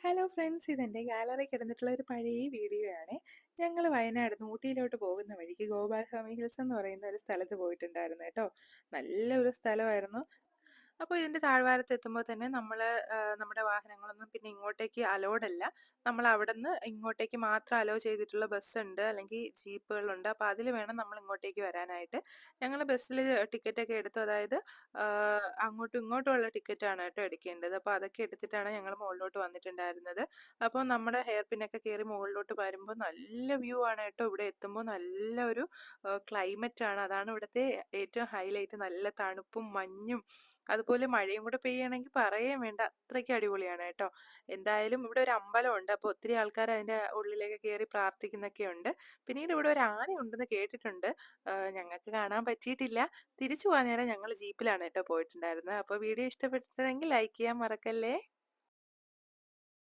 Hello friends, ഇതെൻ്റെ gallery കിടന്നിട്ടുള്ള ഒരു പഴയ വീഡിയോ ആണ്. ഞങ്ങൾ വയനാട് ഊട്ടിയിലോട്ട് പോകുന്ന വഴിക്ക് ഗോപാലസ്വാമി ഹിൽസ് എന്ന് പറയുന്ന ഒരു സ്ഥലത്ത് പോയിട്ടുണ്ടായിരുന്നു കേട്ടോ. നല്ലൊരു സ്ഥലമായിരുന്നു. അപ്പോൾ ഇതിൻ്റെ താഴ്വാരത്ത് എത്തുമ്പോൾ തന്നെ നമ്മൾ നമ്മുടെ വാഹനങ്ങളൊന്നും പിന്നെ ഇങ്ങോട്ടേക്ക് അലോഡ് അല്ല. നമ്മൾ അവിടെ നിന്ന് ഇങ്ങോട്ടേക്ക് മാത്രം അലോ ചെയ്തിട്ടുള്ള ബസ്സുണ്ട്, അല്ലെങ്കിൽ ജീപ്പുകളുണ്ട്. അപ്പോൾ അതിൽ വേണം നമ്മൾ ഇങ്ങോട്ടേക്ക് വരാനായിട്ട്. ഞങ്ങൾ ബസ്സിൽ ടിക്കറ്റൊക്കെ എടുത്തു. അതായത് അങ്ങോട്ടും ഇങ്ങോട്ടുമുള്ള ടിക്കറ്റാണ് കേട്ടോ എടുക്കേണ്ടത്. അപ്പോൾ അതൊക്കെ എടുത്തിട്ടാണ് ഞങ്ങൾ മുകളിലോട്ട് വന്നിട്ടുണ്ടായിരുന്നത്. അപ്പോൾ നമ്മുടെ ഹെയർ പിന്നൊക്കെ കയറി മുകളിലോട്ട് വരുമ്പോൾ നല്ല വ്യൂ ആണ് കേട്ടോ. ഇവിടെ എത്തുമ്പോൾ നല്ലൊരു ക്ലൈമറ്റാണ്. അതാണ് ഇവിടുത്തെ ഏറ്റവും ഹൈലൈറ്റ്. നല്ല തണുപ്പും മഞ്ഞും അതുപോലെ മഴയും കൂടെ പെയ്യുകയാണെങ്കിൽ പറയുകയും വേണ്ട, അത്രയ്ക്ക് അടിപൊളിയാണ് കേട്ടോ. എന്തായാലും ഇവിടെ ഒരു അമ്പലമുണ്ട്. അപ്പോൾ ഒത്തിരി ആൾക്കാർ അതിൻ്റെ ഉള്ളിലേക്ക് കയറി പ്രാർത്ഥിക്കുന്നൊക്കെ ഉണ്ട്. പിന്നീട് ഇവിടെ ഒരു ആന ഉണ്ടെന്ന് കേട്ടിട്ടുണ്ട്. ഞങ്ങൾക്ക് കാണാൻ പറ്റിയിട്ടില്ല. തിരിച്ചു പോകാൻ നേരം ഞങ്ങൾ ജീപ്പിലാണ് കേട്ടോ പോയിട്ടുണ്ടായിരുന്നത്. അപ്പോൾ വീഡിയോ ഇഷ്ടപ്പെട്ടിട്ടുണ്ടെങ്കിൽ ലൈക്ക് ചെയ്യാൻ മറക്കല്ലേ.